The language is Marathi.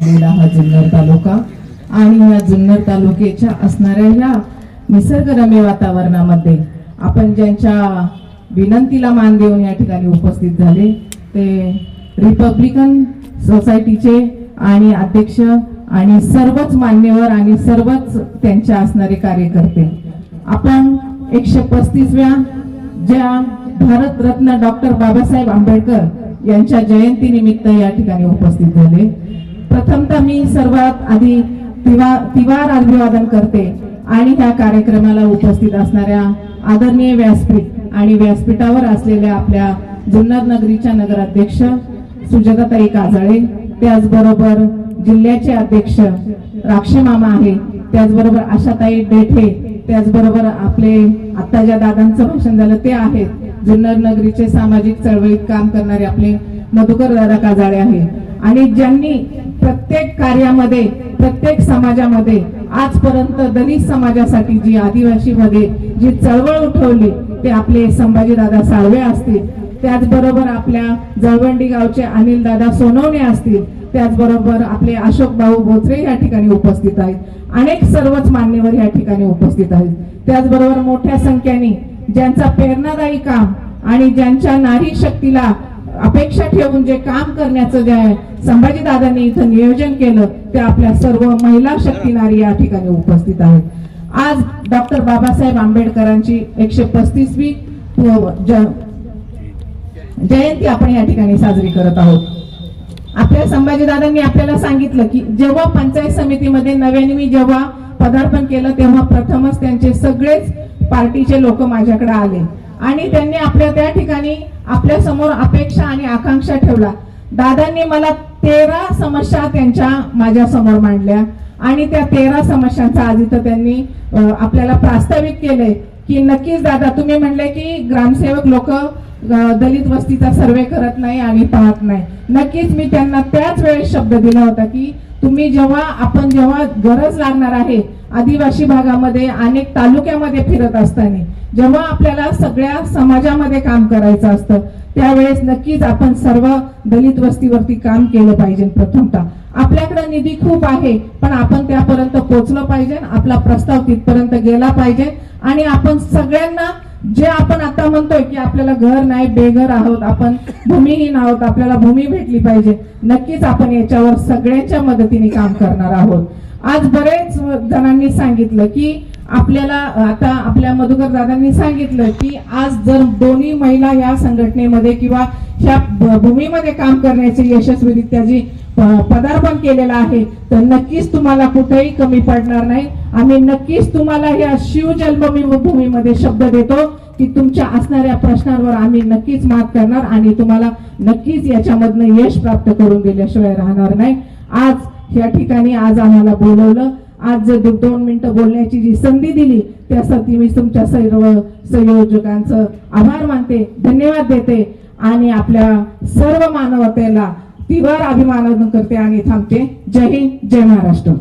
हा जुन्नर तालुका आणि या जुन्नर तालुक्याच्या असणाऱ्या ह्या निसर्गरम्य वातावरणामध्ये आपण ज्यांच्या विनंतीला मान देऊन या ठिकाणी उपस्थित झाले ते रिपब्लिकन सोसायटीचे आणि अध्यक्ष आणि सर्वच मान्यवर आणि सर्वच त्यांच्या असणारे कार्यकर्ते. आपण 135व्या ज्या भारतरत्न डॉक्टर बाबासाहेब आंबेडकर यांच्या जयंतीनिमित्त या ठिकाणी उपस्थित झाले. प्रथमतः मी सर्वात आधी तिवार अभिवादन करते आणि ह्या कार्यक्रमाला उपस्थित असणाऱ्या आदरणीय व्यासपीठ आणि व्यासपीठावर असलेल्या आपल्या जुन्नर नगरीच्या नगराध्यक्ष सुजाताताई काजळे, त्याचबरोबर जिल्ह्याचे अध्यक्ष राक्षे मामा आहे, त्याचबरोबर आशाताई डेठे, त्याचबरोबर आपले आता ज्या दादांचं भाषण झालं ते आहेत जुन्नर नगरीचे सामाजिक चळवळीत काम करणारे आपले मधुकर दादा काजळे आहे. आणि ज्यांनी प्रत्येक कार्यामध्ये प्रत्येक समाजामध्ये आजपर्यंत दलित समाजासाठी जी आदिवासी मध्ये जी चळवळ उठवली ते आपले संभाजी दादा साळवे असतील, त्याचबरोबर आपल्या जळवंडी गावचे अनिल दादा सोनवणे असतील, त्याचबरोबर आपले अशोक भाऊ बोचरे या ठिकाणी उपस्थित आहेत. अनेक सर्वच मान्यवर या ठिकाणी उपस्थित आहेत. त्याचबरोबर मोठ्या संख्येने ज्यांचा प्रेरणादायी काम आणि ज्यांच्या नारी शक्तीला अपेक्षा ठेवून जे काम करण्याचं जे संभाजी दादांनी इथं नियोजन केलं ते आपल्या सर्व महिला शक्ती नारी या ठिकाणी उपस्थित आहेत. आज डॉक्टर बाबासाहेब आंबेडकरांची 135वी जयंती आपण या ठिकाणी साजरी करत आहोत. आपल्या संभाजी दादांनी आपल्याला सांगितलं की जेव्हा पंचायत समितीमध्ये नव्याने मी जेव्हा पदार्पण केलं तेव्हा प्रथमच त्यांचे सगळेच पार्टीचे लोक माझ्याकडे आले आणि त्यांनी आपल्या त्या ठिकाणी आपल्या समोर अपेक्षा आणि आकांक्षा ठेवला. दादांनी मला 13 समस्या त्यांच्या माझ्या समोर मांडल्या आणि त्या 13 समस्यांचा आज इथं त्यांनी आपल्याला प्रास्ताविक केले की नक्कीच दादा तुम्ही म्हणले की ग्रामसेवक लोक दलित वस्तीचा सर्वे करत नाही आणि पाहत नाही. नक्कीच मी त्यांना त्याच वेळेस शब्द दिला होता की तुम्ही जेव्हा गरज लागणार आहे आदिवासी भागामध्ये अनेक तालुक्यामध्ये फिरत असताना जेव्हा आपल्याला सगळ्या समाजामध्ये काम करायचं असतं त्यावेळेस नक्कीच आपण सर्व दलित वस्तीवरती काम केलं पाहिजे. प्रथमतः आपल्याकडे निधी खूप आहे पण आपण त्यापर्यंत पोहोचलं पाहिजे, आपला प्रस्ताव तिथपर्यंत गेला पाहिजे आणि आपण सगळ्यांना जे आपण आता म्हणतोय की आपल्याला घर नाही, बेघर आहोत, आपण भूमिहीन आहोत, आपल्याला भूमी भेटली पाहिजे, नक्कीच आपण याच्यावर सगळ्यांच्या मदतीने काम करणार आहोत. आज बरेच जणांनी सांगितलं की आपल्याला आता आपल्या मधुकर दादांनी सांगितलं की आज जर दोन्ही महिला या संघटनेमध्ये किंवा ह्या भूमीमध्ये काम करण्याचे यशस्वीरित्या जी पदार्पण केलेलं आहे तर नक्कीच तुम्हाला कुठेही कमी पडणार नाही. आम्ही नक्कीच तुम्हाला या शिवजन्मभूमीमध्ये शब्द देतो की तुमच्या असणाऱ्या प्रश्नांवर आम्ही नक्कीच मात करणार आणि तुम्हाला नक्कीच याच्यामधनं यश प्राप्त करून दिल्याशिवाय राहणार नाही. आज या ठिकाणी आज आम्हाला बोलवलं, आज 2 मिनिटं बोलण्याची जी संधी दिली त्यासाठी मी तुमच्या सर्व संयोजकांचं आभार मानते, धन्यवाद देते आणि आपल्या सर्व मानवतेला तिवार अभिमान करते आणि थांबते. जय हिंद, जय महाराष्ट्र.